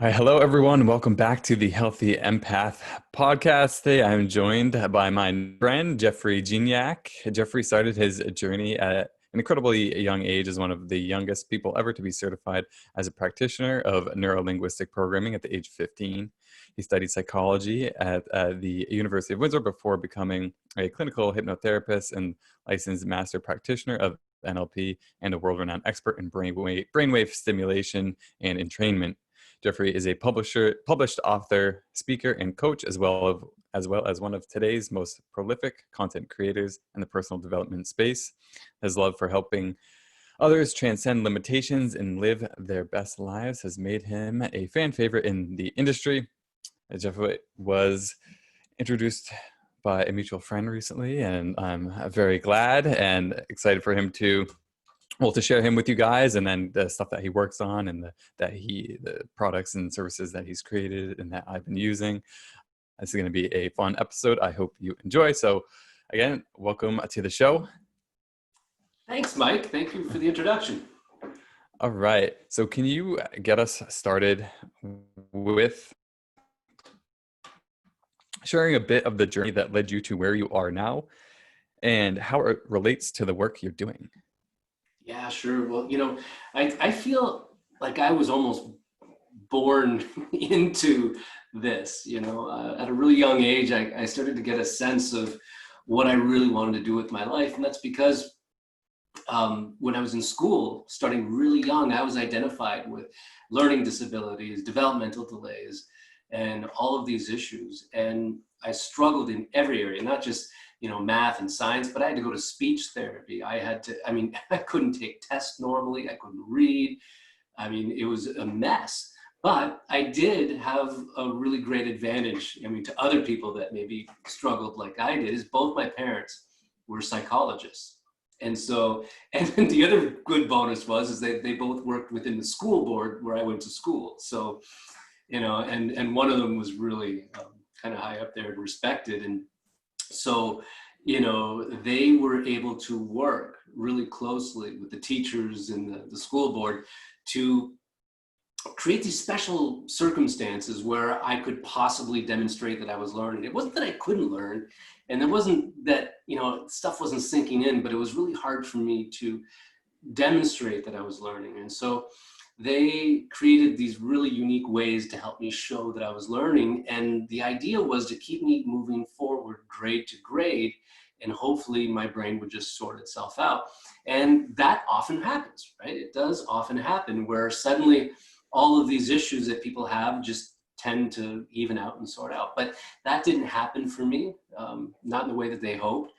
Hi, hello everyone. Welcome back to the Healthy Empath podcast. Today I'm joined by my friend, Jeffrey Gignac. Jeffrey started his journey at an incredibly young age as one of the youngest people ever to be certified as a practitioner of neuro-linguistic programming at the age of 15. He studied psychology at the University of Windsor before becoming a clinical hypnotherapist and licensed master practitioner of NLP and a world-renowned expert in brainwave stimulation and entrainment. Jeffrey is a published author, speaker, and coach, as well as one of today's most prolific content creators in the personal development space. His love for helping others transcend limitations and live their best lives has made him a fan favorite in the industry. Jeffrey was introduced by a mutual friend recently, and I'm very glad and excited for him to share him with you guys, and then the stuff that he works on and the products and services that he's created and that I've been using. This is going to be a fun episode. I hope you enjoy. So again, welcome to the show. Thanks, Mike. Thank you for the introduction. All right. So can you get us started with sharing a bit of the journey that led you to where you are now and how it relates to the work you're doing? Yeah, sure. Well, I feel like I was almost born into this, at a really young age, I started to get a sense of what I really wanted to do with my life. And that's because when I was in school, starting really young, I was identified with learning disabilities, developmental delays, and all of these issues. And I struggled in every area, not just math and science, but I had to go to speech therapy. I couldn't take tests normally. I couldn't read. It was a mess, but I did have a really great advantage. To other people that maybe struggled like I did, is both my parents were psychologists. And so, and then the other good bonus is they both worked within the school board where I went to school. So, and one of them was really kind of high up there and respected. And so, they were able to work really closely with the teachers and the school board to create these special circumstances where I could possibly demonstrate that I was learning. It wasn't that I couldn't learn, and it wasn't that, stuff wasn't sinking in, but it was really hard for me to demonstrate that I was learning. And so they created these really unique ways to help me show that I was learning. And the idea was to keep me moving forward grade to grade, and hopefully my brain would just sort itself out. And that often happens, right? It does often happen where suddenly all of these issues that people have just tend to even out and sort out. But that didn't happen for me, not in the way that they hoped.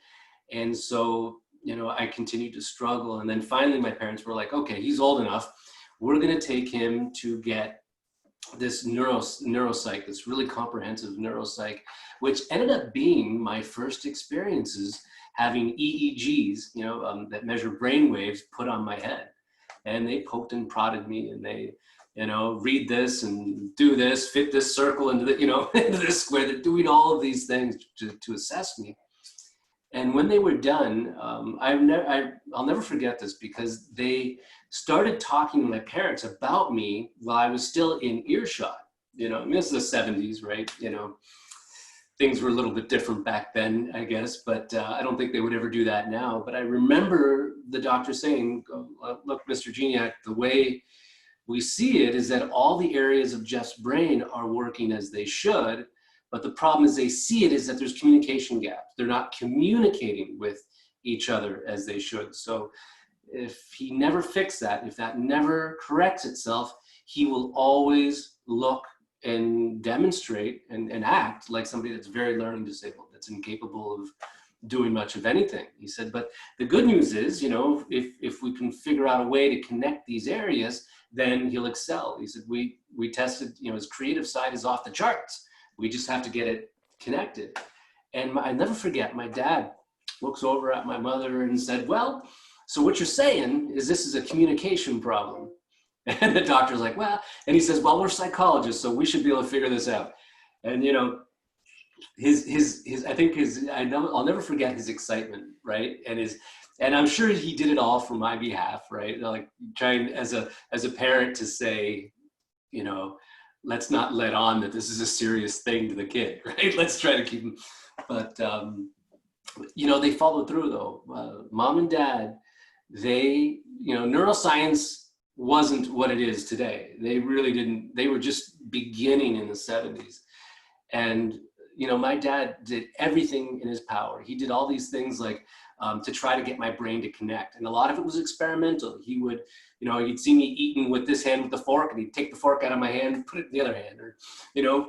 And so, I continued to struggle. And then finally my parents were like, okay, he's old enough. We're going to take him to get this neuropsych, this really comprehensive neuropsych, which ended up being my first experiences having EEGs, that measure brain waves put on my head. And they poked and prodded me, and they, read this and do this, fit this circle into the, into this square. They're doing all of these things to assess me. And when they were done, I'll never forget this, because they started talking to my parents about me while I was still in earshot. This is the 70s, right? Things were a little bit different back then, I guess, but I don't think they would ever do that now. But I remember the doctor saying, look, Mr. Gignac, the way we see it is that all the areas of Jeff's brain are working as they should. But the problem is they see it is that there's communication gaps. They're not communicating with each other as they should. So if he never fixes that, if that never corrects itself, he will always look and demonstrate and act like somebody that's very learning disabled, that's incapable of doing much of anything. He said, but the good news is, if we can figure out a way to connect these areas, then he'll excel. He said, we tested, his creative side is off the charts. We just have to get it connected. And I never forget, my dad looks over at my mother and said, well, so what you're saying is this is a communication problem. And the doctor's like, well, and he says, well, we're psychologists, so we should be able to figure this out. And, I'll never forget his excitement, right? And I'm sure he did it all for my behalf, right? Like trying as a parent to say, let's not let on that this is a serious thing to the kid, right? Let's try to keep him. But, they followed through though. Mom and dad, they, neuroscience wasn't what it is today. They really didn't, they were just beginning in the 70s. And, my dad did everything in his power. He did all these things like to try to get my brain to connect. And a lot of it was experimental. He would, you'd see me eating with this hand with the fork, and he'd take the fork out of my hand and put it in the other hand. Or,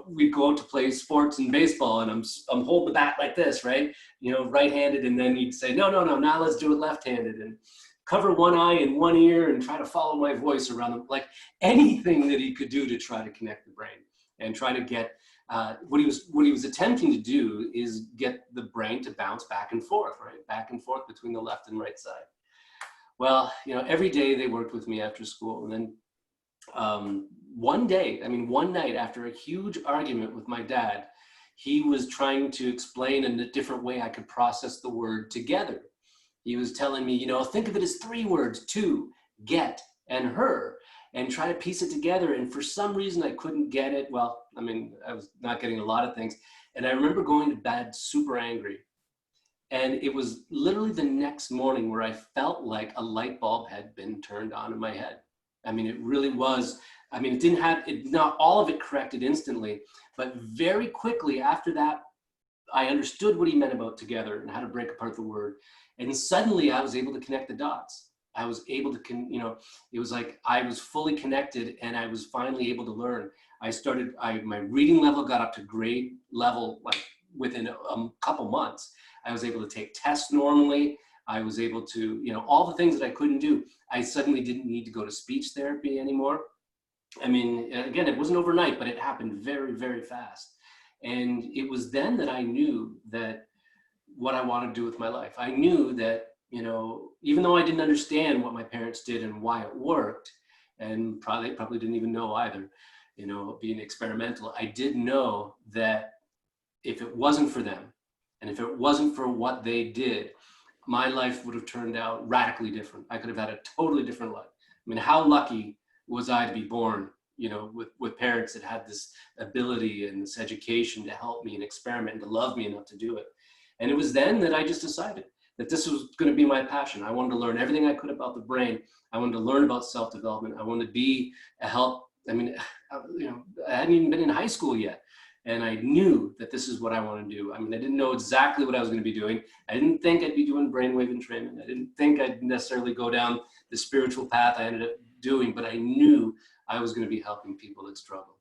we'd go out to play sports and baseball, and I'm holding the bat like this, right? Right-handed. And then he'd say, no, now let's do it left-handed. And cover one eye and one ear and try to follow my voice around them. Like anything that he could do to try to connect the brain and try to get, what he was attempting to do is get the brain to bounce back and forth, right? Back and forth between the left and right side. Well, every day they worked with me after school. And then one night after a huge argument with my dad, he was trying to explain in a different way I could process the word together. He was telling me, think of it as 3 words: to, get, and her, and try to piece it together. And for some reason, I couldn't get it. Well, I was not getting a lot of things. And I remember going to bed super angry. And it was literally the next morning where I felt like a light bulb had been turned on in my head. It really was. It didn't have, not all of it corrected instantly, but very quickly after that, I understood what he meant about together and how to break apart the word. And suddenly I was able to connect the dots. I was able to, it was like I was fully connected, and I was finally able to learn. My reading level got up to grade level, like within a couple months. I was able to take tests normally. I was able to, all the things that I couldn't do. I suddenly didn't need to go to speech therapy anymore. Again, it wasn't overnight, but it happened very, very fast. And it was then that I knew that what I wanted to do with my life. I knew that, even though I didn't understand what my parents did and why it worked, and probably didn't even know either, being experimental, I did know that if it wasn't for them, and if it wasn't for what they did, my life would have turned out radically different. I could have had a totally different life. How lucky was I to be born, with parents that had this ability and this education to help me and experiment and to love me enough to do it. And it was then that I just decided that this was going to be my passion. I wanted to learn everything I could about the brain. I wanted to learn about self-development. I wanted to be a help. I hadn't even been in high school yet. And I knew that this is what I want to do. I didn't know exactly what I was going to be doing. I didn't think I'd be doing brainwave entrainment. I didn't think I'd necessarily go down the spiritual path I ended up doing, but I knew I was going to be helping people that struggle.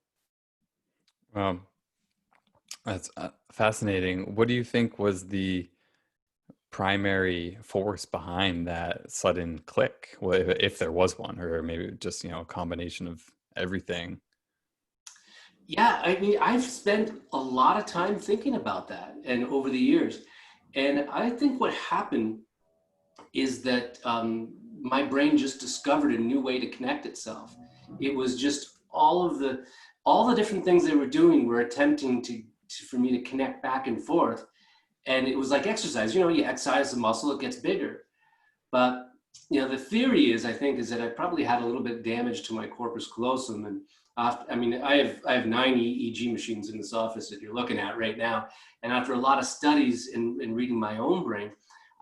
That's fascinating. What do you think was the primary force behind that sudden click? Well, if there was one, or maybe just, a combination of everything? Yeah, I've spent a lot of time thinking about that and over the years. And I think what happened is that my brain just discovered a new way to connect itself. It was just all the different things they were doing were attempting for me to connect back and forth. And it was like exercise. You exercise the muscle, it gets bigger. But the theory is, I think, is that I probably had a little bit of damage to my corpus callosum. And I have 9 EEG machines in this office that you're looking at right now. And after a lot of studies and reading my own brain,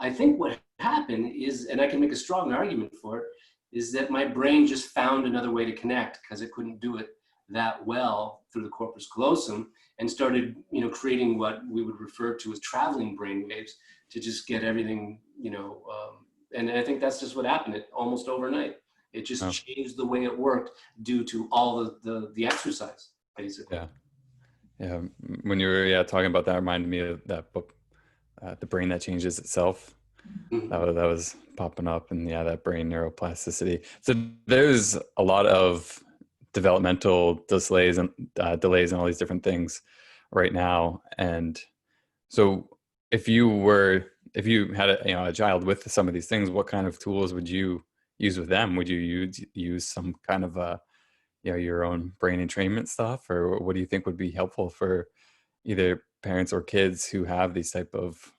I think what happened is, and I can make a strong argument for it, is that my brain just found another way to connect because it couldn't do it that well through the corpus callosum, and started, creating what we would refer to as traveling brain waves to just get everything, and I think that's just what happened almost overnight. It just changed the way it worked due to all the exercise, basically. Yeah. When you were talking about that, reminded me of that book, The Brain That Changes Itself. Mm-hmm. That was popping up, and that brain neuroplasticity. So there's a lot of developmental delays and all these different things right now. And so if you had a child with some of these things, what kind of tools would you use with them? Would you use some kind of your own brain entrainment stuff, or what do you think would be helpful for either parents or kids who have these type of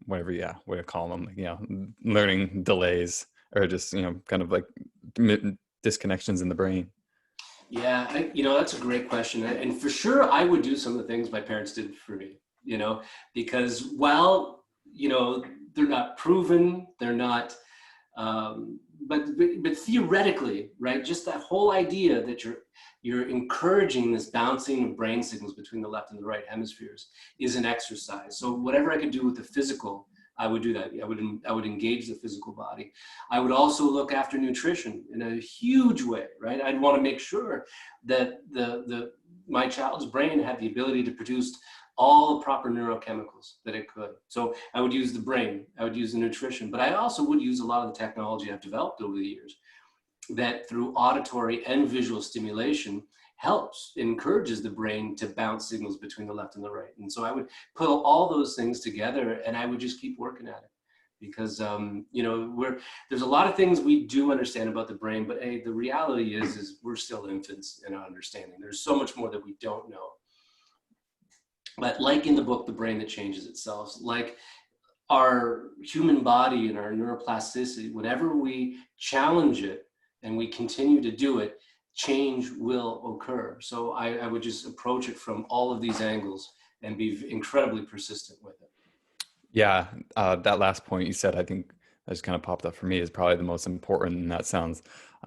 whatever what to call them, learning delays, or just kind of like disconnections in the brain? Yeah, that's a great question. And for sure, I would do some of the things my parents did for me, because while, they're not proven, they're not, but theoretically, right? Just that whole idea that you're encouraging this bouncing of brain signals between the left and the right hemispheres is an exercise. So whatever I could do with the physical, I would do that. I would engage the physical body. I would also look after nutrition in a huge way, right? I'd want to make sure that the my child's brain had the ability to produce all the proper neurochemicals that it could. So I would use the brain, I would use the nutrition, but I also would use a lot of the technology I've developed over the years that through auditory and visual stimulation helps, encourages the brain to bounce signals between the left and the right. And so I would put all those things together and I would just keep working at it. Because there's a lot of things we do understand about the brain, but hey, the reality is we're still infants in our understanding. There's so much more that we don't know. But like in the book, The Brain That Changes Itself, like our human body and our neuroplasticity, whenever we challenge it and we continue to do it, change will occur. So I would just approach it from all of these angles and be incredibly persistent with it. Yeah, that last point you said, I think that just kind of popped up for me is probably the most important, and that sounds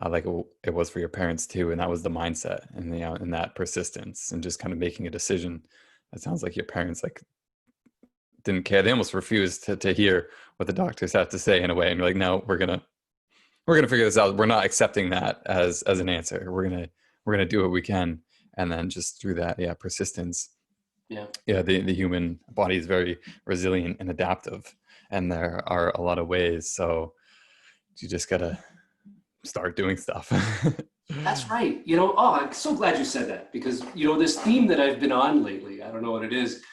like it was for your parents too, and that was the mindset and and that persistence and just kind of making a decision. It sounds like your parents like didn't care. They almost refused to hear what the doctors had to say in a way, and you're like, no, we're gonna figure this out. We're not accepting that as an answer. We're gonna do what we can, and then just through that, yeah, persistence. Yeah. Yeah, the human body is very resilient and adaptive, and there are a lot of ways. So you just gotta start doing stuff. That's right. I'm so glad you said that because, this theme that I've been on lately, I don't know what it is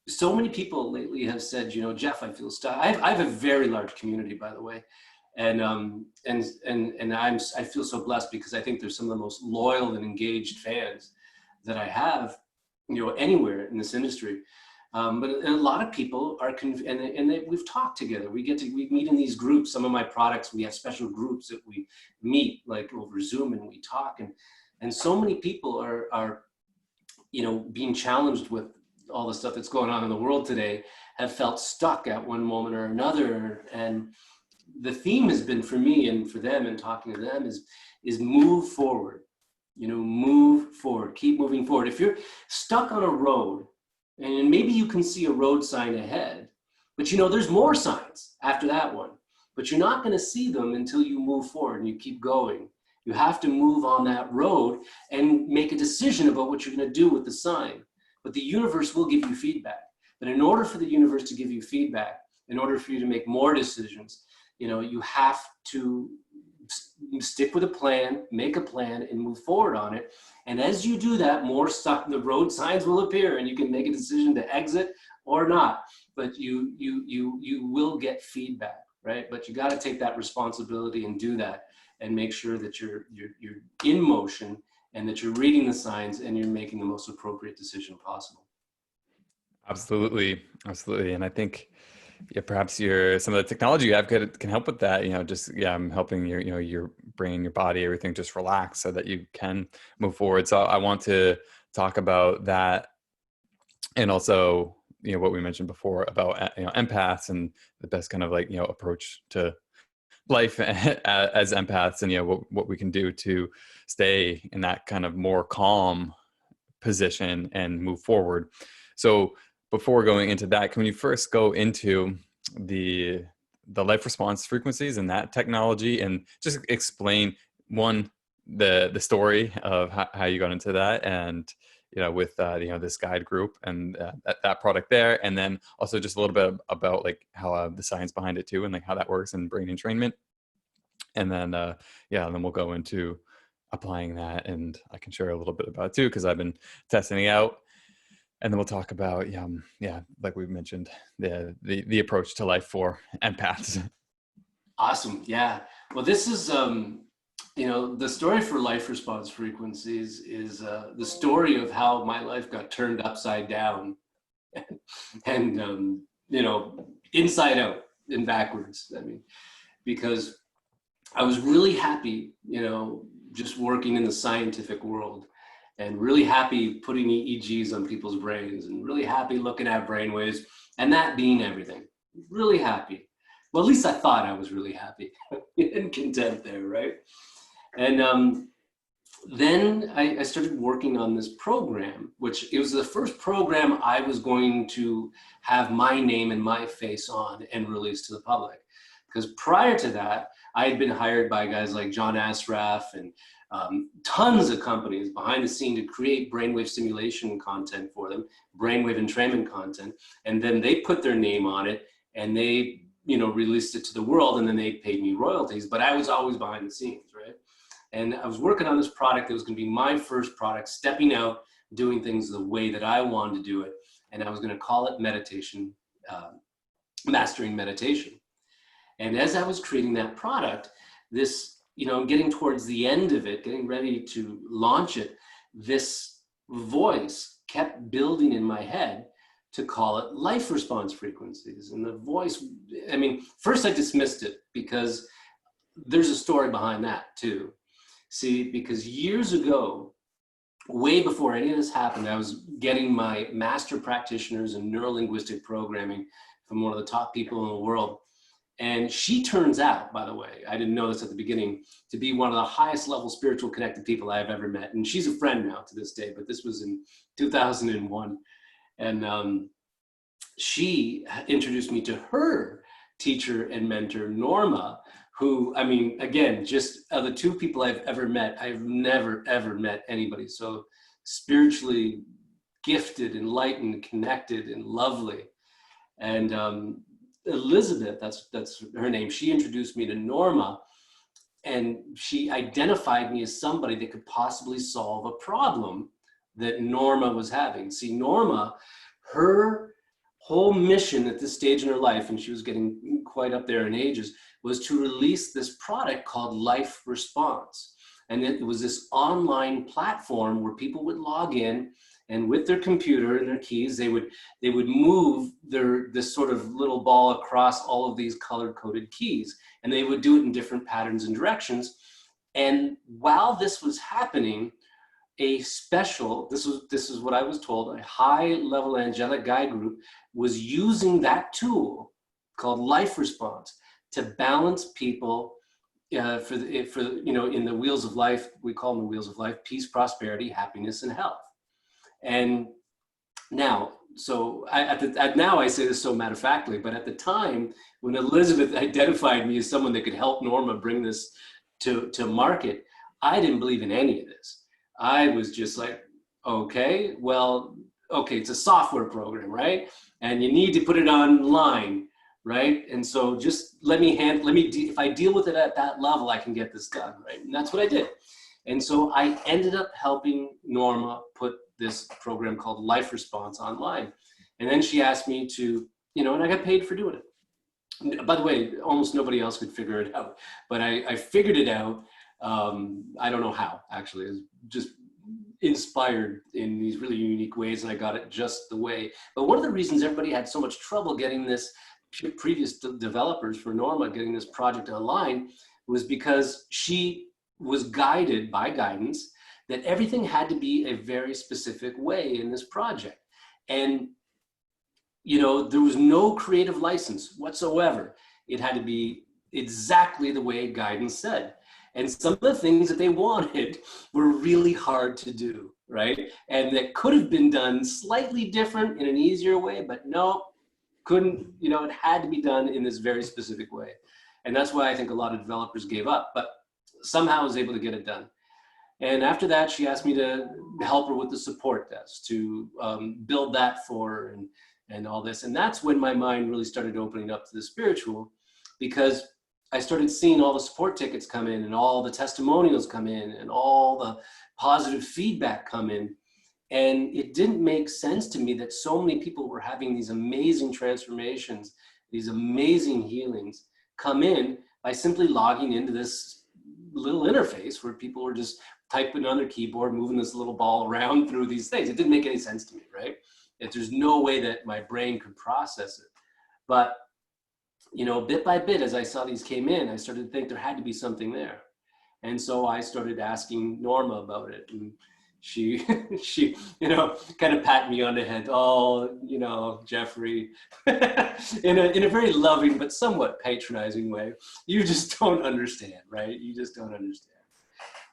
so many people lately have said, Jeff, I feel stuck. I have a very large community, by the way. And I feel so blessed because I think there's some of the most loyal and engaged fans that I have, anywhere in this industry. But a lot of people are, we've talked together. We meet in these groups. Some of my products, we have special groups that we meet like over Zoom and we talk. And so many people are being challenged with all the stuff that's going on in the world today, have felt stuck at one moment or another. And the theme has been for me and for them and talking to them is move forward, move forward, keep moving forward. If you're stuck on a road and maybe you can see a road sign ahead, but there's more signs after that one, but you're not going to see them until you move forward and you keep going. You have to move on that road and make a decision about what you're going to do with the sign. But the universe will give you feedback. But in order for the universe to give you feedback, in order for you to make more decisions, you have to stick with a plan, make a plan, and move forward on it. And as you do that, the road signs will appear, and you can make a decision to exit or not. But you will get feedback, right? But you got to take that responsibility and do that, and make sure that you're in motion and that you're reading the signs and you're making the most appropriate decision possible. Absolutely, absolutely, and I think perhaps some of the technology you have can help with that. I'm helping your brain, your body, everything just relax so that you can move forward. So I want to talk about that, and also what we mentioned before about empaths and the best kind of approach to life as empaths, and what we can do to stay in that kind of more calm position and move forward. So before going into that, can you first go into the life response frequencies and that technology, and just explain the story of how you got into that, and with this guide group and that product there, and then also just a little bit about how the science behind it too, and how that works in brain entrainment, and then and then we'll go into applying that, and I can share a little bit about it too because I've been testing it out. And then we'll talk about, like we've mentioned, the approach to life for empaths. Awesome. Yeah. Well, this is, the story for life response frequencies is the story of how my life got turned upside down and inside out and backwards. I mean, because I was really happy, just working in the scientific world, and really happy putting EEGs on people's brains, and really happy looking at brainwaves, and that being everything. Really happy. Well, at least I thought I was really happy and content there, right? And then I started working on this program, which it was the first program I was going to have my name and my face on and release to the public. Because prior to that, I had been hired by guys like John Asraf and tons of companies behind the scene to create brainwave stimulation content for them, brainwave entrainment content, and then they put their name on it and they, released it to the world, and then they paid me royalties. But I was always behind the scenes, right? And I was working on this product that was going to be my first product, stepping out, doing things the way that I wanted to do it, and I was going to call it meditation, mastering meditation. And as I was creating that product, this, getting towards the end of it, getting ready to launch it, this voice kept building in my head to call it life response frequencies. And the voice, first I dismissed it because there's a story behind that too. See, because years ago, way before any of this happened, I was getting my master practitioners in neurolinguistic programming from one of the top people in the world. And she turns out, by the way, I didn't know this at the beginning, to be one of the highest level spiritual connected people I've ever met. And she's a friend now to this day, but this was in 2001. And she introduced me to her teacher and mentor, Norma, who, again, just of the two people I've ever met, I've never, ever met anybody so spiritually gifted, enlightened, connected, and lovely. And Elizabeth, that's her name, she introduced me to Norma, and she identified me as somebody that could possibly solve a problem that Norma was having. See, Norma, her whole mission at this stage in her life, and she was getting quite up there in ages, was to release this product called Life Response. And it was this online platform where people would log in, and with their computer and their keys, they would move this sort of little ball across all of these color-coded keys, and they would do it in different patterns and directions. And while this was happening, a special, this is what I was told, a high-level angelic guide group was using that tool called Life Response to balance people in the wheels of life. We call them the wheels of life: peace, prosperity, happiness, and health. And now, now I say this so matter-of-factly, but at the time when Elizabeth identified me as someone that could help Norma bring this to market, I didn't believe in any of this. I was just like, okay, it's a software program, right? And you need to put it online, right? And so just if I deal with it at that level, I can get this done, right? And that's what I did. And so I ended up helping Norma put this program called Life Response online. And then she asked me to, and I got paid for doing it. By the way, almost nobody else could figure it out, but I figured it out. I don't know how, actually. It was just inspired in these really unique ways, and I got it just the way. But one of the reasons everybody had so much trouble getting this, previous developers for Norma, getting this project online, was because she was guided by guidance that everything had to be a very specific way in this project. And, there was no creative license whatsoever. It had to be exactly the way guidance said. And some of the things that they wanted were really hard to do, right? And that could have been done slightly different in an easier way, but no, couldn't, it had to be done in this very specific way. And that's why I think a lot of developers gave up, but somehow I was able to get it done. And after that, she asked me to help her with the support desk, to build that for her and all this. And that's when my mind really started opening up to the spiritual, because I started seeing all the support tickets come in, and all the testimonials come in, and all the positive feedback come in. And it didn't make sense to me that so many people were having these amazing transformations, these amazing healings come in by simply logging into this little interface where people were just typing on their keyboard, moving this little ball around through these things. It didn't make any sense to me, right? There's no way that my brain could process it. But bit by bit, as I saw these came in, I started to think there had to be something there. And so I started asking Norma about it, and she, she, kind of pat me on the head. Oh, Jeffrey, in a very loving but somewhat patronizing way. You just don't understand, right? You just don't understand.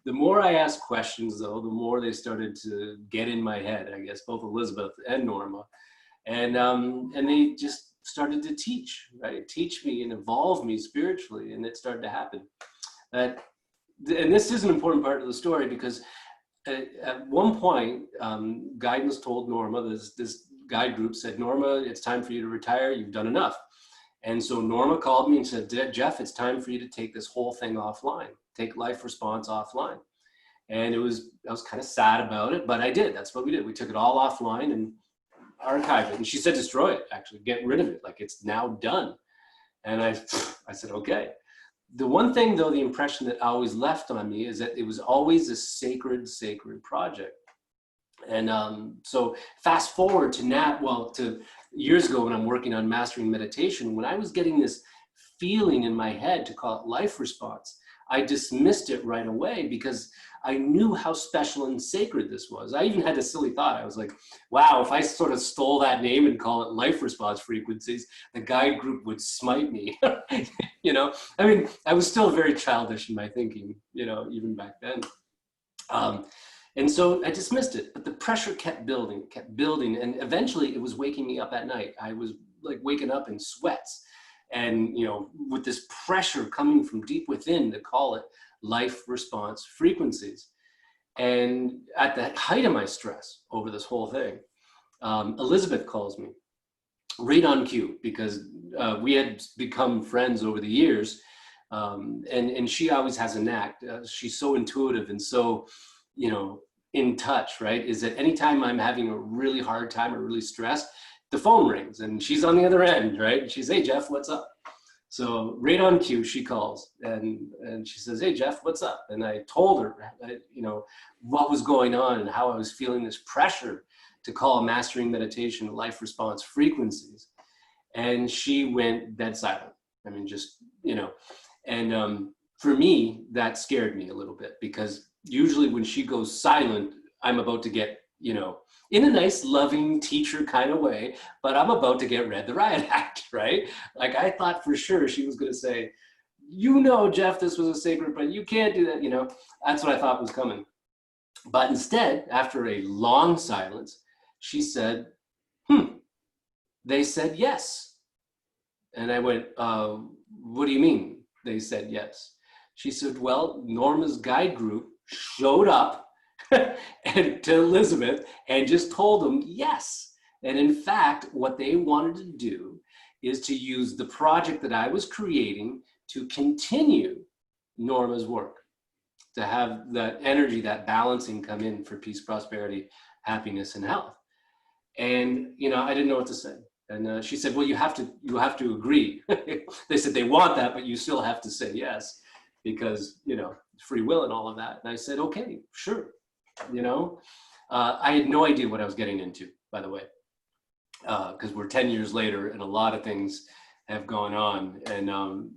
The more I asked questions, though, the more they started to get in my head, I guess, both Elizabeth and Norma. And they just started to teach, right? Teach me and evolve me spiritually. And it started to happen. And this is an important part of the story, because at one point, guidance told Norma, this guide group said, Norma, it's time for you to retire. You've done enough. And so Norma called me and said, Jeff, it's time for you to take this whole thing offline, take life response offline. And I was kind of sad about it, but I did. That's what we did. We took it all offline and archived it. And she said, destroy it, actually, get rid of it. Like, it's now done. And I said, okay. The one thing, though, the impression that always left on me is that it was always a sacred project. And so fast forward to now, to years ago when I'm working on mastering meditation, when I was getting this feeling in my head to call it life response, I dismissed it right away because I knew how special and sacred this was. I even had a silly thought. I was like, wow, if I sort of stole that name and call it life response frequencies, the guide group would smite me. I mean, I was still very childish in my thinking, even back then. And so I dismissed it, but the pressure kept building, and eventually it was waking me up at night. I was like waking up in sweats, and with this pressure coming from deep within to call it life response frequencies. And at the height of my stress over this whole thing, Elizabeth calls me right on cue, because we had become friends over the years, and she always has a knack. She's so intuitive and so in touch, right? Is that anytime I'm having a really hard time or really stressed, the phone rings and she's on the other end, right? And she's, hey, Jeff, what's up? So right on cue, she calls and she says, hey, Jeff, what's up? And I told her, what was going on and how I was feeling this pressure to call mastering meditation life response frequencies. And she went dead silent. I mean, just, and for me, that scared me a little bit, because usually when she goes silent, I'm about to get, in a nice, loving teacher kind of way, but I'm about to get read the riot act, right? Like, I thought for sure she was going to say, Jeff, this was a sacred, but you can't do that, That's what I thought was coming. But instead, after a long silence, she said, they said yes. And I went, what do you mean they said yes? She said, well, Norma's guide group showed up and to Elizabeth and just told them yes. And in fact, what they wanted to do is to use the project that I was creating to continue Norma's work, to have that energy, that balancing come in for peace, prosperity, happiness, and health. And, I didn't know what to say. And she said, well, you have to agree. They said they want that, but you still have to say yes, because, free will and all of that. And I said, okay, sure. I had no idea what I was getting into, by the way, because we're 10 years later and a lot of things have gone on, and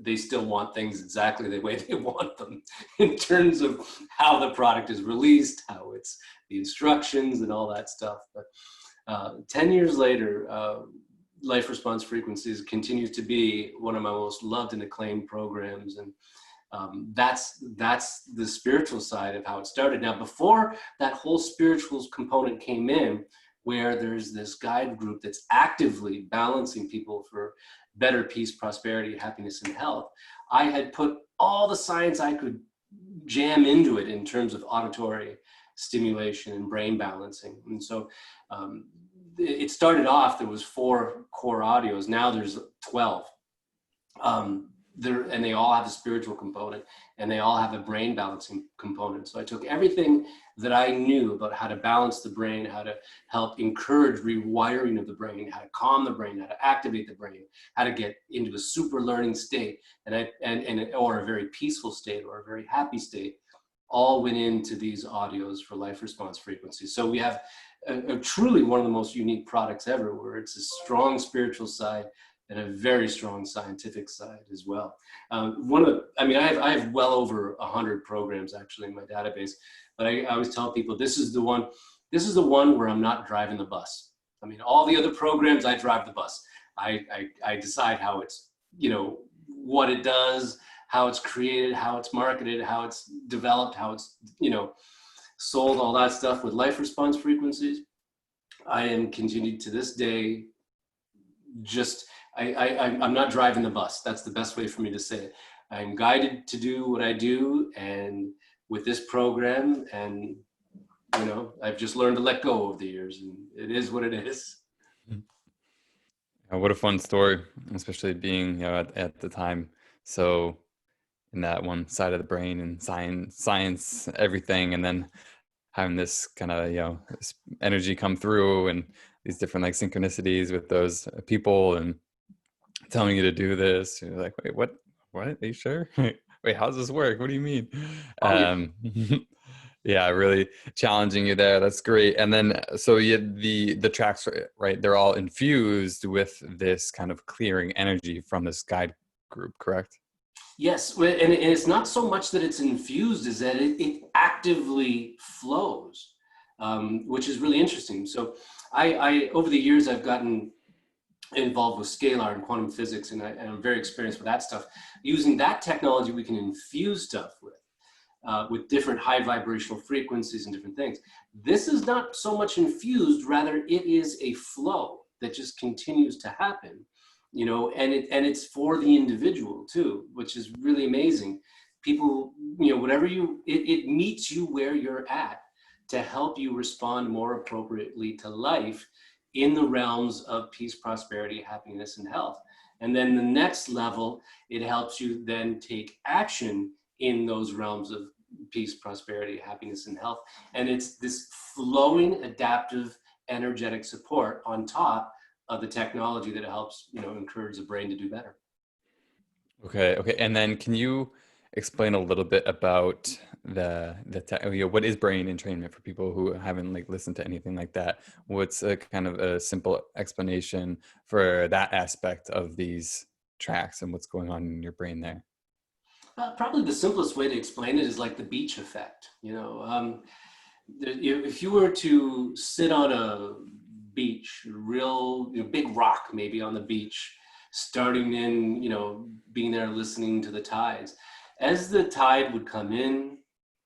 they still want things exactly the way they want them in terms of how the product is released, how it's the instructions and all that stuff. But 10 years later, Life Response Frequencies continues to be one of my most loved and acclaimed programs. And that's the spiritual side of how it started. Now, before that whole spiritual component came in, where there's this guide group that's actively balancing people for better peace, prosperity, happiness, and health, I had put all the science I could jam into it in terms of auditory stimulation and brain balancing. And so it started off, there was 4 core audios. Now there's 12. And they all have a spiritual component, and they all have a brain balancing component. So I took everything that I knew about how to balance the brain, how to help encourage rewiring of the brain, how to calm the brain, how to activate the brain, how to get into a super learning state, or a very peaceful state, or a very happy state, all went into these audios for Life Response Frequencies. So we have a truly one of the most unique products ever, where it's a strong spiritual side and a very strong scientific side as well. I have well over 100 programs actually in my database, but I always tell people this is the one where I'm not driving the bus. I mean, all the other programs, I drive the bus. I decide how it's, what it does, how it's created, how it's marketed, how it's developed, how it's, sold, all that stuff. With life response frequencies, I am continued to this day, I'm not driving the bus. That's the best way for me to say it. I'm guided to do what I do, and with this program, and I've just learned to let go over the years, and it is what it is. What a fun story, especially being at the time so in that one side of the brain and science, everything, and then having this kind of this energy come through and these different like synchronicities with those people and telling you to do this. You're like, wait, what? Are you sure? Wait, how does this work? What do you mean? Yeah, really challenging you there. That's great. And then, so the tracks, right? They're all infused with this kind of clearing energy from this guide group, correct? Yes, and it's not so much that it's infused as that it actively flows, which is really interesting. So I over the years, I've gotten involved with scalar and quantum physics, and I'm very experienced with that stuff. Using that technology, we can infuse stuff with different high vibrational frequencies and different things. This is not so much infused, rather it is a flow that just continues to happen, and it's for the individual too, which is really amazing. People, it meets you where you're at to help you respond more appropriately to life in the realms of peace, prosperity, happiness, and health. And then the next level, it helps you then take action in those realms of peace, prosperity, happiness, and health. And it's this flowing, adaptive, energetic support on top of the technology that helps, encourage the brain to do better. Okay. And then can you explain a little bit about what is brain entrainment for people who haven't like listened to anything like that? What's a kind of a simple explanation for that aspect of these tracks and what's going on in your brain there? Probably the simplest way to explain it is like the beach effect. If you were to sit on a beach, real big rock maybe on the beach, starting in, being there listening to the tides, as the tide would come in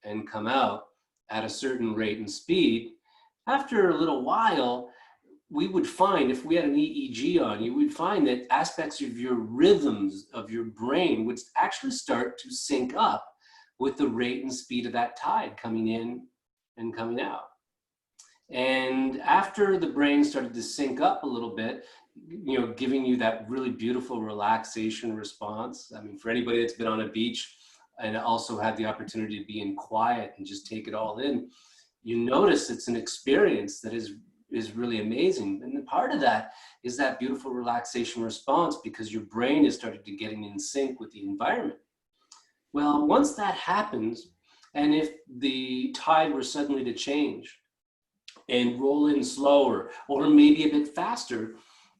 and come out at a certain rate and speed, after a little while, we would find, if we had an EEG on you, we'd find that aspects of your rhythms of your brain would actually start to sync up with the rate and speed of that tide coming in and coming out. And after the brain started to sync up a little bit, giving you that really beautiful relaxation response. I mean, for anybody that's been on a beach and also had the opportunity to be in quiet and just take it all in, you notice it's an experience that is really amazing. And part of that is that beautiful relaxation response because your brain is starting to getting in sync with the environment. Well, once that happens, and if the tide were suddenly to change and roll in slower or maybe a bit faster,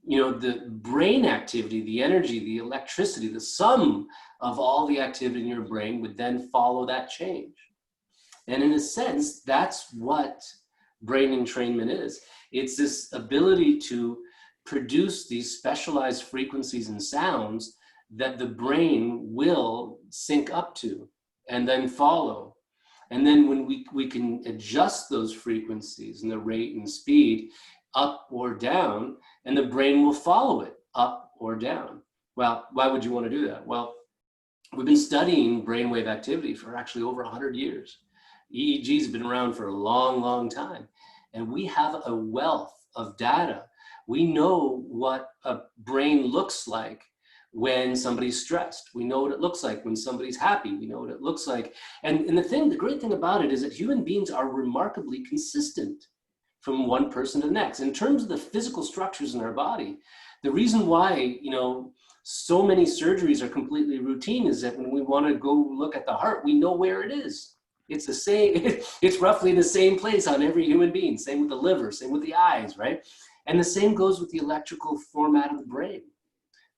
the brain activity, the energy, the electricity, the sum of all the activity in your brain would then follow that change. And in a sense, that's what brain entrainment is. It's this ability to produce these specialized frequencies and sounds that the brain will sync up to and then follow. And then when we can adjust those frequencies and the rate and speed up or down, and the brain will follow it up or down. Well, why would you want to do that? Well, we've been studying brainwave activity for actually over 100 years. EEGs have been around for a long, long time. And we have a wealth of data. We know what a brain looks like when somebody's stressed. We know what it looks like when somebody's happy. We know what it looks like. And the great thing about it is that human beings are remarkably consistent from one person to the next. In terms of the physical structures in our body, the reason why, so many surgeries are completely routine is that when we want to go look at the heart, we know where it is. It's the same, it's roughly the same place on every human being. Same with the liver, same with the eyes, right? And the same goes with the electrical format of the brain.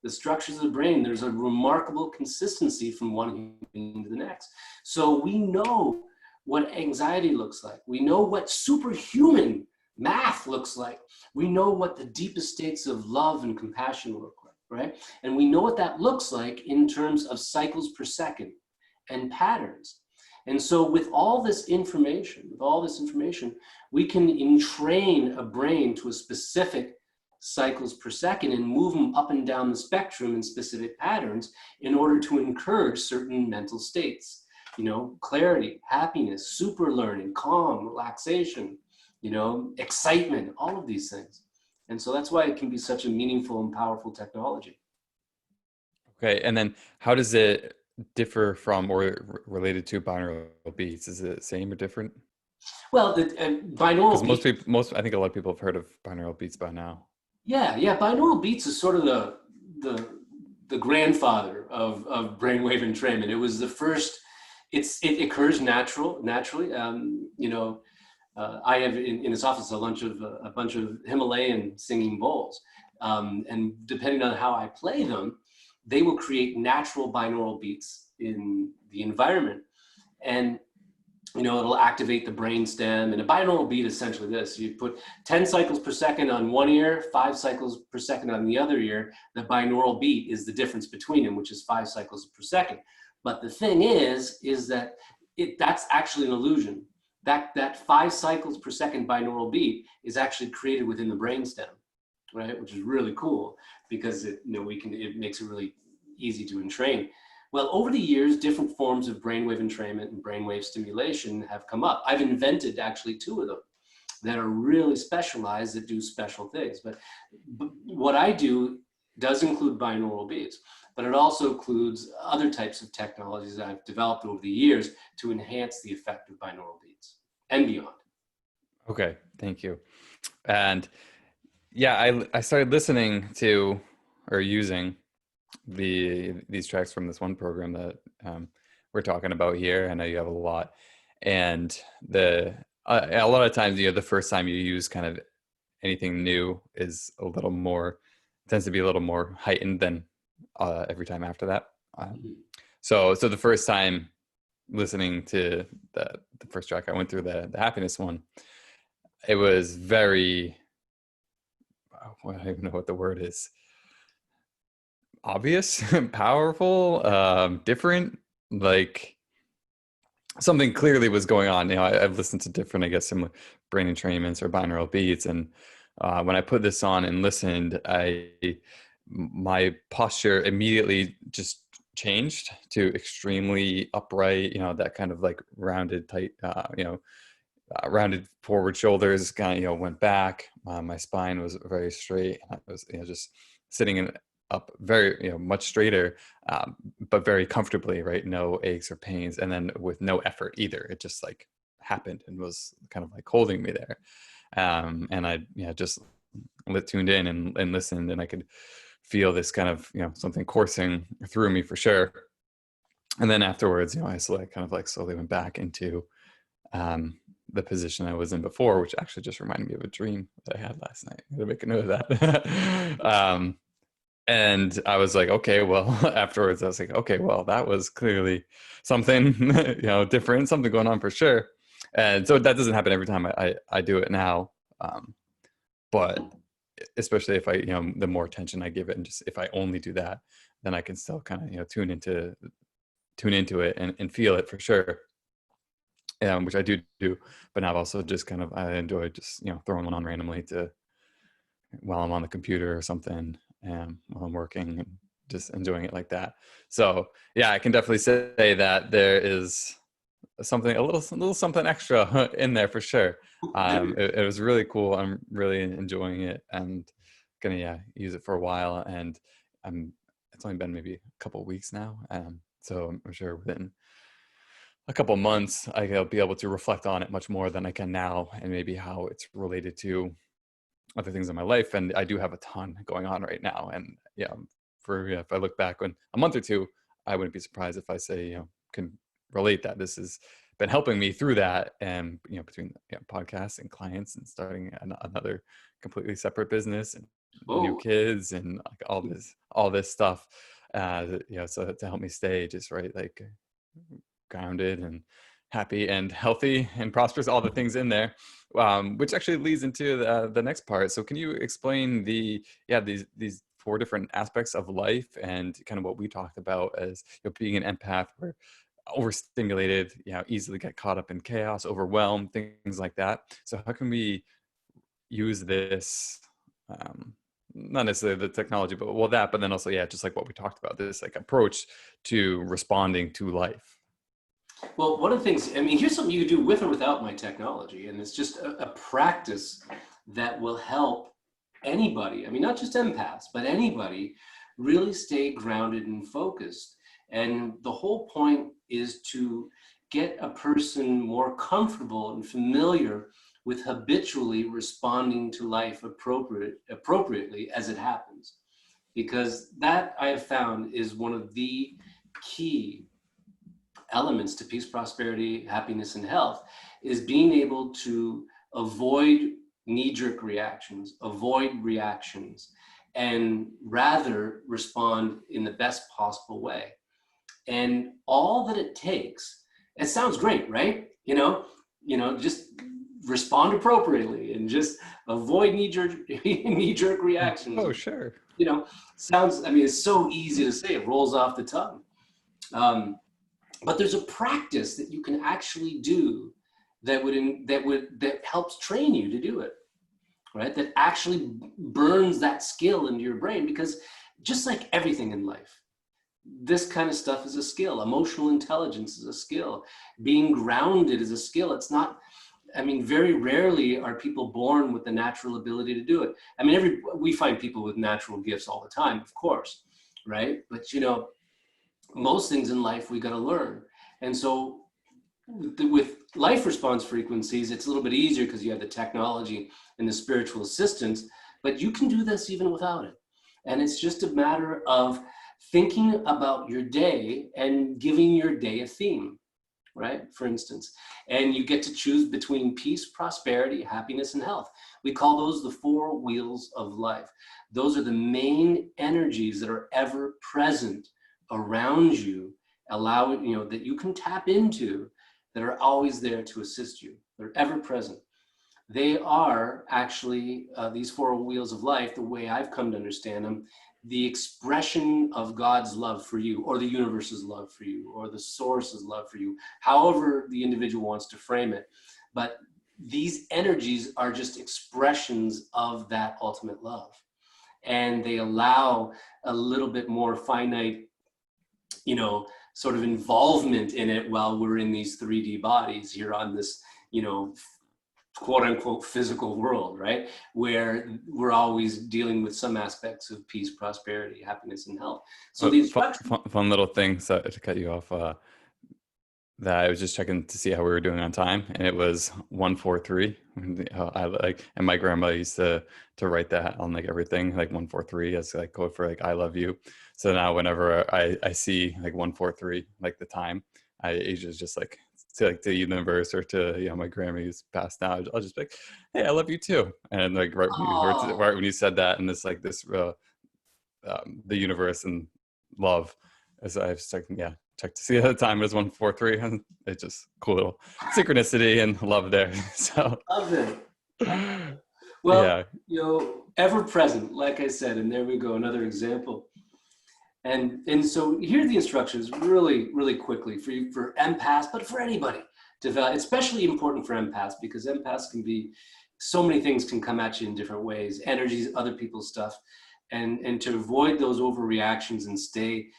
the structures of the brain, there's a remarkable consistency from one human being to the next. So we know what anxiety looks like. We know what superhuman math looks like. We know what the deepest states of love and compassion look like, right? And we know what that looks like in terms of cycles per second and patterns. And so with all this information, we can entrain a brain to a specific cycles per second and move them up and down the spectrum in specific patterns in order to encourage certain mental states. You know, clarity, happiness, super learning, calm, relaxation, you know, excitement, all of these things. And so that's why it can be such a meaningful and powerful technology. Okay, and then how does it differ from or related to binaural beats? Is it the same or different? Well, the Because binaural most beats, people, I think a lot of people have heard of binaural beats by now. yeah, binaural beats is sort of the grandfather of brainwave entrainment. It was the first. It occurs naturally. You know, I have in this office a bunch of Himalayan singing bowls, and depending on how I play them, they will create natural binaural beats in the environment, and you know, it'll activate the brain stem. And a binaural beat is essentially this: you put 10 cycles per second on one ear, 5 cycles per second on the other ear. The binaural beat is the difference between them, which is 5 cycles per second. But the thing is that that's actually an illusion. That 5 cycles per second binaural beat is actually created within the brainstem, right? Which is really cool because it makes it really easy to entrain. Well, over the years, different forms of brainwave entrainment and brainwave stimulation have come up. I've invented actually 2 of them that are really specialized, that do special things. But what I do does include binaural beats, but it also includes other types of technologies that I've developed over the years to enhance the effect of binaural beats and beyond. Okay, thank you. And yeah, I started listening to or using these tracks from this one program that we're talking about here. I know you have a lot, and a lot of times, you know, the first time you use kind of anything new is a little more tends to be a little more heightened than every time after that. So the first time listening to the first track, I went through the happiness one. It was very, I don't even know what the word is. Obvious, powerful, different, like something clearly was going on. You know, I've listened to different, I guess, similar brain entrainments or binaural beats. And when I put this on and listened, my posture immediately just changed to extremely upright, you know, that kind of like rounded, tight, rounded forward shoulders kind of, you know, went back. My spine was very straight. I was, you know, just sitting up very, you know, much straighter, but very comfortably, right? No aches or pains. And then with no effort either. It just like happened and was kind of like holding me there. And I, just tuned in and listened, and I could feel this kind of, you know, something coursing through me for sure. And then afterwards, you know, I kind of like slowly went back into the position I was in before, which actually just reminded me of a dream that I had last night. I'm gonna make a note of that. And I was like, okay, well, afterwards I was like, okay, well, that was clearly something, you know, different, something going on for sure. And so that doesn't happen every time I do it now. But especially if I, you know, the more attention I give it, and just if I only do that, then I can still kind of, you know, tune into it and feel it for sure. Which I do, but now I've also just kind of, I enjoy just, you know, throwing one on randomly while I'm on the computer or something, while I'm working, and just enjoying it like that. So yeah, I can definitely say that there is something, a little something extra in there for sure. It was really cool. I'm really enjoying it, and gonna use it for a while. And it's only been maybe a couple of weeks now, so I'm sure within a couple months I'll be able to reflect on it much more than I can now, and maybe how it's related to other things in my life. And I do have a ton going on right now, and if I look back on a month or two, I wouldn't be surprised if I say, you know, can relate that this has been helping me through that, and, you know, between, you know, podcasts and clients and starting another completely separate business and new Oh, kids and like all this all this stuff, so to help me stay just right, like grounded and happy and healthy and prosperous, all the things in there, which actually leads into the next part. So can you explain these four different aspects of life and kind of what we talked about as being an empath, where overstimulated, easily get caught up in chaos, overwhelmed, things like that. So how can we use this, not necessarily the technology, but then also, just like what we talked about, this like approach to responding to life? Well, one of the things, I mean, here's something you can do with or without my technology, and it's just a practice that will help anybody, I mean, not just empaths, but anybody really stay grounded and focused. And the whole point is to get a person more comfortable and familiar with habitually responding to life appropriately as it happens. Because that, I have found, is one of the key elements to peace, prosperity, happiness, and health, is being able to avoid knee-jerk reactions, avoid reactions, and rather respond in the best possible way. And all that it takes, it sounds great, right? Just respond appropriately and just avoid knee-jerk reactions. Oh, sure. Sounds, I mean, it's so easy to say, it rolls off the tongue. But there's a practice that you can actually do that helps train you to do it, right? That actually burns that skill into your brain, because just like everything in life, this kind of stuff is a skill. Emotional intelligence is a skill. Being grounded is a skill. It's not, I mean, very rarely are people born with the natural ability to do it. I mean, we find people with natural gifts all the time, of course, right? But most things in life we got to learn. And so with life response frequencies, it's a little bit easier because you have the technology and the spiritual assistance, but you can do this even without it. And it's just a matter of thinking about your day and giving your day a theme, right? For instance, and you get to choose between peace, prosperity, happiness, and health. We call those the four wheels of life. Those are the main energies that are ever present around you, that you can tap into, that are always there to assist you. They're ever present. They are actually, these four wheels of life, the way I've come to understand them, the expression of God's love for you, or the universe's love for you, or the source's love for you, however the individual wants to frame it. But these energies are just expressions of that ultimate love. And they allow a little bit more finite, sort of involvement in it while we're in these 3D bodies here on this, quote unquote physical world, right? Where we're always dealing with some aspects of peace, prosperity, happiness, and health. So the fun little thing, so to cut you off, that I was just checking to see how we were doing on time, and it was 1:43. And my grandma used to write that on like everything, like 1:43 as like code for like I love you. So now whenever I see like 1:43, like the time, I just like to the universe or to my grandma who's passed now, I'll just be like, hey, I love you too. And like right when you said that, and this like this the universe and love, as I was checking, check to see at the time, it was 1:43, and it's just cool little synchronicity and love there. So love it. Well, ever present, like I said, and there we go, another example. And so here are the instructions really, really quickly for empaths, but for anybody to value, especially important for empaths, because empaths can be, so many things can come at you in different ways, energies, other people's stuff. And to avoid those overreactions and stay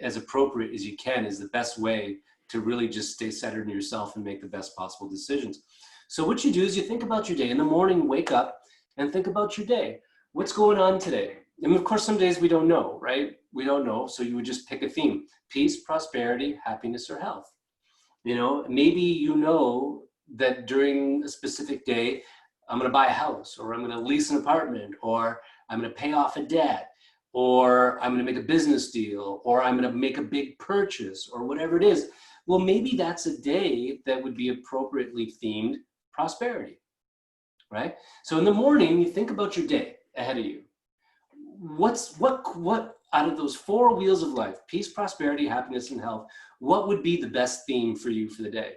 as appropriate as you can is the best way to really just stay centered in yourself and make the best possible decisions. So what you do is you think about your day. In the morning, wake up and think about your day. What's going on today? And of course, some days we don't know, right? We don't know. So you would just pick a theme: peace, prosperity, happiness, or health. Maybe that during a specific day, I'm going to buy a house, or I'm going to lease an apartment, or I'm going to pay off a debt, or I'm going to make a business deal, or I'm going to make a big purchase, or whatever it is. Well, maybe that's a day that would be appropriately themed prosperity, right? So in the morning, you think about your day ahead of you. What out of those 4 wheels of life, peace, prosperity, happiness, and health, what would be the best theme for you for the day?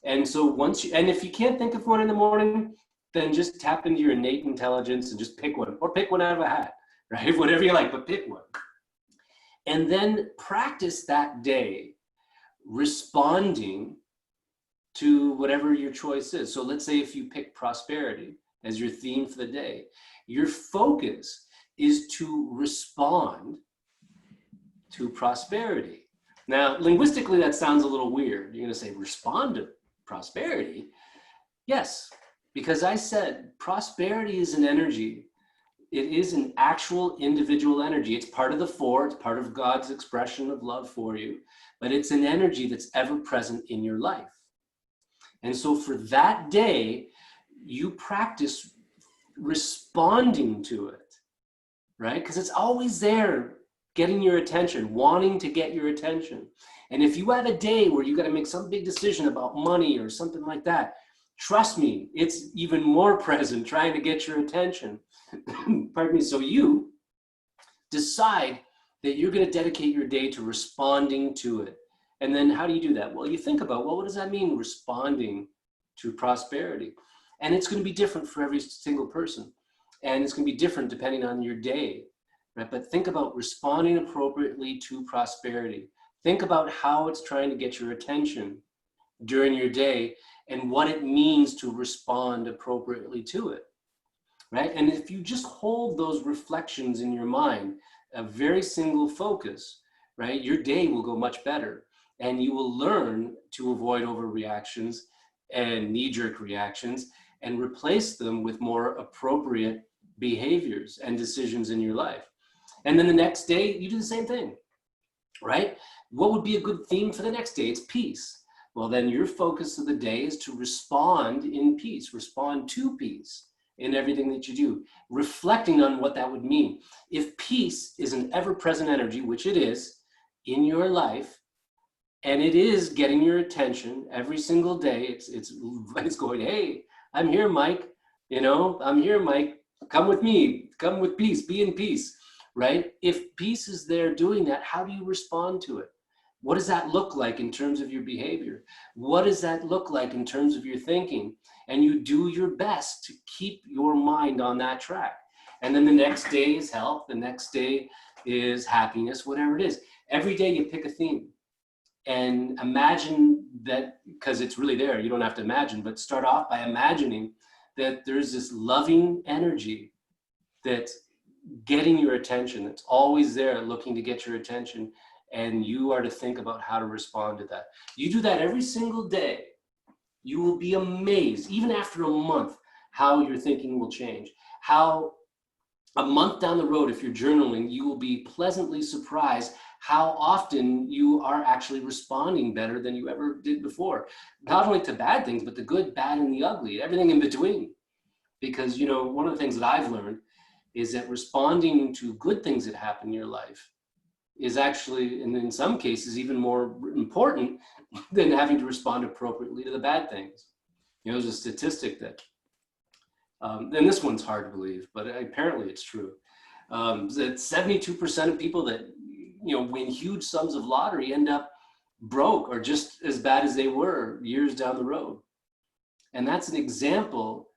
And so and if you can't think of one in the morning, then just tap into your innate intelligence and just pick one, or pick one out of a hat, right? Whatever you like, but pick one. And then practice that day responding to whatever your choice is. So let's say if you pick prosperity as your theme for the day, your focus is to respond to prosperity. Now, linguistically, that sounds a little weird. You're going to say respond to prosperity. Yes, because I said prosperity is an energy. It is an actual individual energy. It's part of the 4, it's part of God's expression of love for you, but it's an energy that's ever present in your life. And so for that day, you practice responding to it, right? Because it's always there, getting your attention, wanting to get your attention. And if you have a day where you got to make some big decision about money or something like that, trust me, it's even more present, trying to get your attention. Pardon me. So you decide that you're going to dedicate your day to responding to it. And then how do you do that? Well, you think about, well, what does that mean, responding to prosperity? And it's going to be different for every single person. And it's going to be different depending on your day, right? But think about responding appropriately to prosperity. Think about how it's trying to get your attention during your day and what it means to respond appropriately to it, right? And if you just hold those reflections in your mind, a very single focus, right, your day will go much better. And you will learn to avoid overreactions and knee-jerk reactions and replace them with more appropriate behaviors and decisions in your life. And then the next day, you do the same thing, right? What would be a good theme for the next day? It's peace. Well, then your focus of the day is to respond in peace, respond to peace in everything that you do, reflecting on what that would mean. If peace is an ever-present energy, which it is in your life, and it is getting your attention every single day, it's going, hey, I'm here, Mike. I'm here, Mike. Come with me. Come with peace. Be in peace, right? If peace is there doing that, how do you respond to it? What does that look like in terms of your behavior? What does that look like in terms of your thinking? And you do your best to keep your mind on that track. And then the next day is health. The next day is happiness, whatever it is. Every day you pick a theme and imagine that, because it's really there. You don't have to imagine, but start off by imagining that there's this loving energy that's getting your attention, that's always there looking to get your attention. And you are to think about how to respond to that. You do that every single day. You will be amazed, even after a month, how your thinking will change. How a month down the road, if you're journaling, you will be pleasantly surprised how often you are actually responding better than you ever did before. Not only to bad things, but the good, bad, and the ugly, everything in between. Because, one of the things that I've learned is that responding to good things that happen in your life is actually, and in some cases, even more important than having to respond appropriately to the bad things. There's a statistic that, and this one's hard to believe, but apparently it's true, that 72% of people that, win huge sums of lottery end up broke or just as bad as they were years down the road. And that's an example.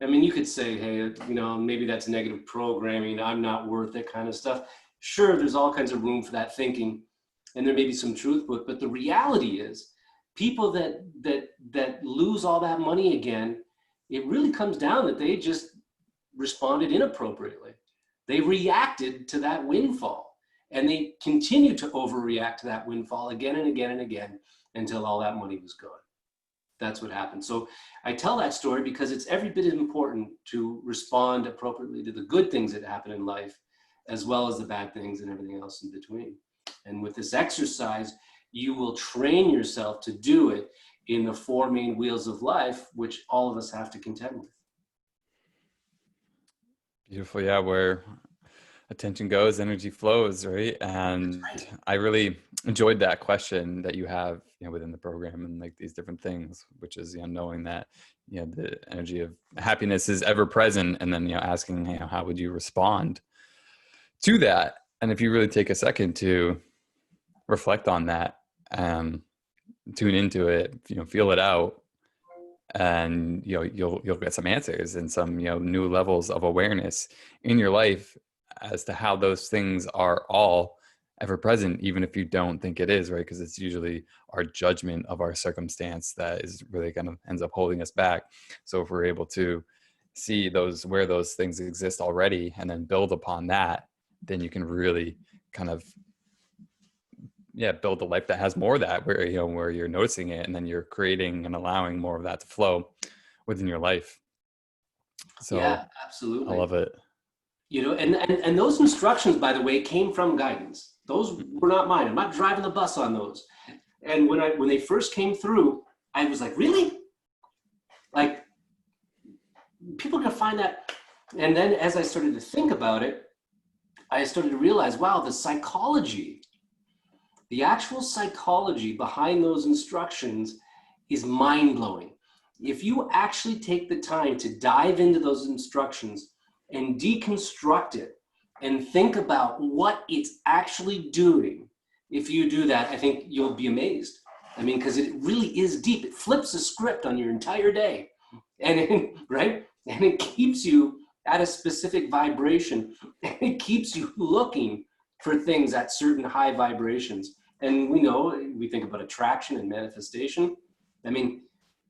I mean, you could say, hey, maybe that's negative programming, I'm not worth it kind of stuff. Sure, there's all kinds of room for that thinking, and there may be some truth to it, but the reality is people that lose all that money again, it really comes down that they just responded inappropriately. They reacted to that windfall, and they continue to overreact to that windfall again and again and again until all that money was gone. That's what happened. So I tell that story because it's every bit as important to respond appropriately to the good things that happen in life, as well as the bad things and everything else in between. And with this exercise, you will train yourself to do it in the 4 main wheels of life, which all of us have to contend with. Beautiful. Yeah. Where attention goes, energy flows, right? And Right. I really enjoyed that question that you have, within the program and like these different things, which is, knowing that, the energy of happiness is ever present. And then, asking, how would you respond to that? And if you really take a second to reflect on that, tune into it, feel it out, and you'll get some answers and some new levels of awareness in your life as to how those things are all ever present, even if you don't think it is, right? Because it's usually our judgment of our circumstance that is really kind of ends up holding us back. So if we're able to see those where those things exist already and then build upon that, then you can really kind of build a life that has more of that, where you're noticing it and then you're creating and allowing more of that to flow within your life. So Yeah, I absolutely. love it. And those instructions, by the way, came from guidance. Those were not mine. I'm not driving the bus on those. And when they first came through, I was like, really? Like, people can find that. And then as I started to think about it, I started to realize, wow, the actual psychology behind those instructions is mind-blowing. If you actually take the time to dive into those instructions and deconstruct it and think about what it's actually doing, if you do that, I think you'll be amazed. I mean, because it really is deep. It flips the script on your entire day, right? And it keeps you at a specific vibration. And it keeps you looking for things at certain high vibrations. And we think about attraction and manifestation. I mean,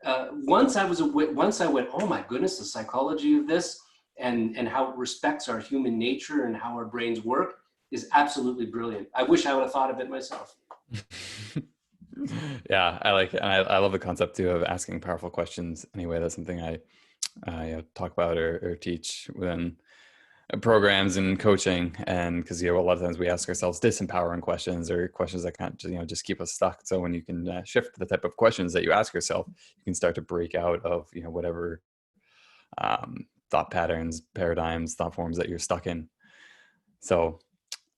once I went, oh my goodness, the psychology of this and how it respects our human nature and how our brains work is absolutely brilliant. I wish I would have thought of it myself. Yeah, I like it. And I love the concept too of asking powerful questions. Anyway, that's something I talk about or teach within programs and coaching. And because a lot of times we ask ourselves disempowering questions or questions that can't just keep us stuck. So when you can shift the type of questions that you ask yourself, you can start to break out of whatever thought patterns, paradigms, thought forms that you're stuck in. So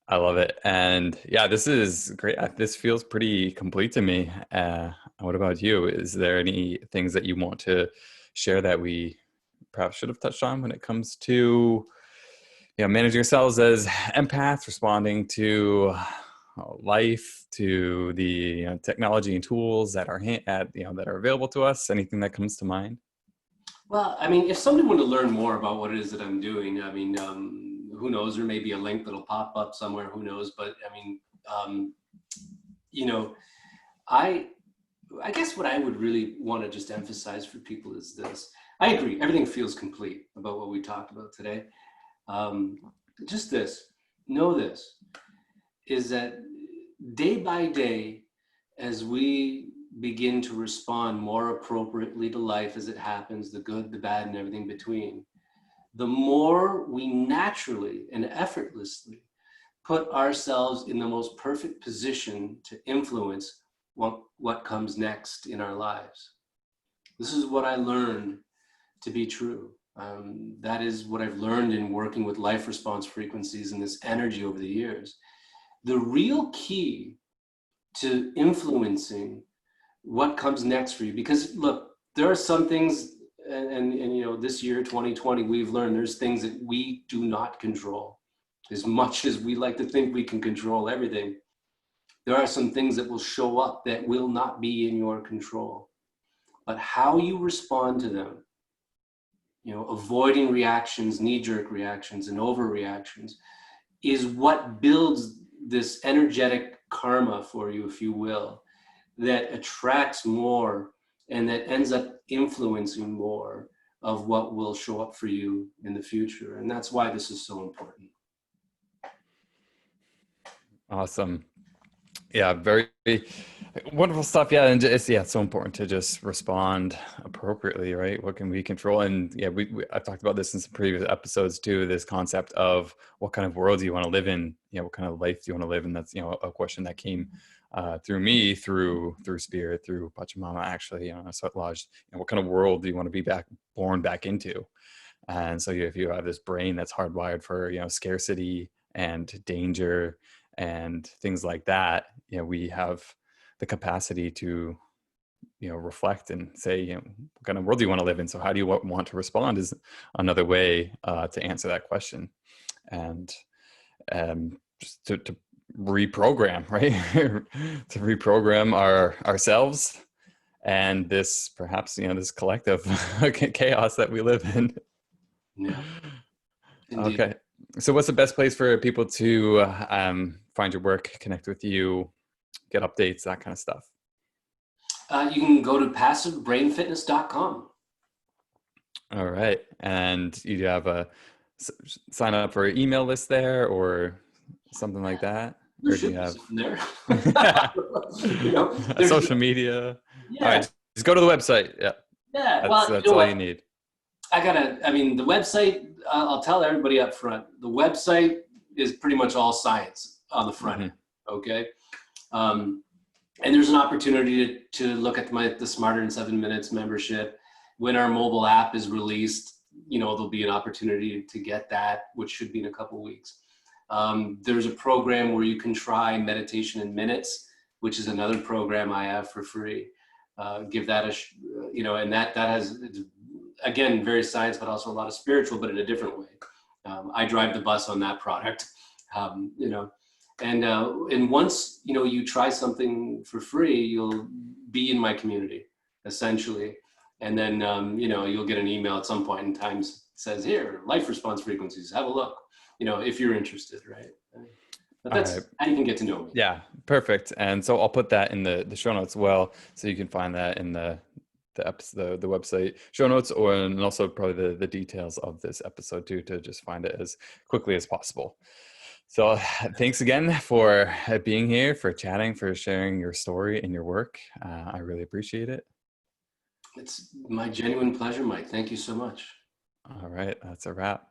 I love it. And yeah, this is great. This feels pretty complete to me. What about you? Is there any things that you want to share that we perhaps should have touched on when it comes to managing yourselves as empaths, responding to life, to the technology and tools that are that are available to us? Anything that comes to mind? Well, I mean, if somebody wanted to learn more about what it is that I'm doing, I mean, who knows? There may be a link that'll pop up somewhere. Who knows? But I mean, um, you know, I I guess what I would really want to just emphasize for people is this. I agree. Everything feels complete about what we talked about today. Um, just this. Know this is that day by day, as we begin to respond more appropriately to life as it happens, the good, the bad, and everything between, the more we naturally and effortlessly put ourselves in the most perfect position to influence what comes next in our lives. This is what I learned to be true. That is what I've learned in working with life response frequencies and this energy over the years. The real key to influencing what comes next for you, because look, there are some things, and this year 2020 we've learned there's things that we do not control. As much as we like to think we can control everything, there are some things that will show up that will not be in your control. But how you respond to them, avoiding reactions, knee-jerk reactions and overreactions, is what builds this energetic karma for you, if you will, that attracts more and that ends up influencing more of what will show up for you in the future. And that's why this is so important. Awesome. Yeah, very wonderful stuff. Yeah, and it's so important to just respond appropriately, right? What can we control? And yeah, I've talked about this in some previous episodes too. This concept of what kind of world do you want to live in? What kind of life do you want to live? And that's a question that came through me, through spirit, through Pachamama. Actually, so lodged. What kind of world do you want to be born back into? And so if you have this brain that's hardwired for scarcity and danger and things like that, we have the capacity to reflect and say, what kind of world do you want to live in? So how do you want to respond is another way to answer that question. And just to reprogram, right? To reprogram ourselves and this, perhaps, this collective chaos that we live in. Yeah, indeed. Okay. So what's the best place for people to find your work, connect with you, get updates, that kind of stuff? You can go to passivebrainfitness.com. All right. And you have sign up for an email list there or something like that? There Or do should you be have something there. You know, there's, social media? All yeah, right. Just go to the website. Yeah. yeah. Well, you That's know all you what? need. I mean, the website, I'll tell everybody up front, the website is pretty much all science on the front Mm-hmm. end. Okay. Um, and there's an opportunity to look at the Smarter in 7 Minutes membership. When our mobile app is released, there'll be an opportunity to get that, which should be in a couple weeks. There's a program where you can try meditation in minutes, which is another program I have for free. Give that and that has, again, very science, but also a lot of spiritual, but in a different way. I drive the bus on that product, and once, you try something for free, you'll be in my community, essentially. And then, you'll get an email at some point in time that says, here, life response frequencies, have a look, if you're interested, right? But All that's right. how you can get to know me. Yeah, perfect. And so I'll put that in the show notes as well, so you can find that in the website show notes, and also probably the details of this episode too, to just find it as quickly as possible. So thanks again for being here, for chatting, for sharing your story and your work. I really appreciate it. It's my genuine pleasure, Mike. Thank you so much. All right, that's a wrap.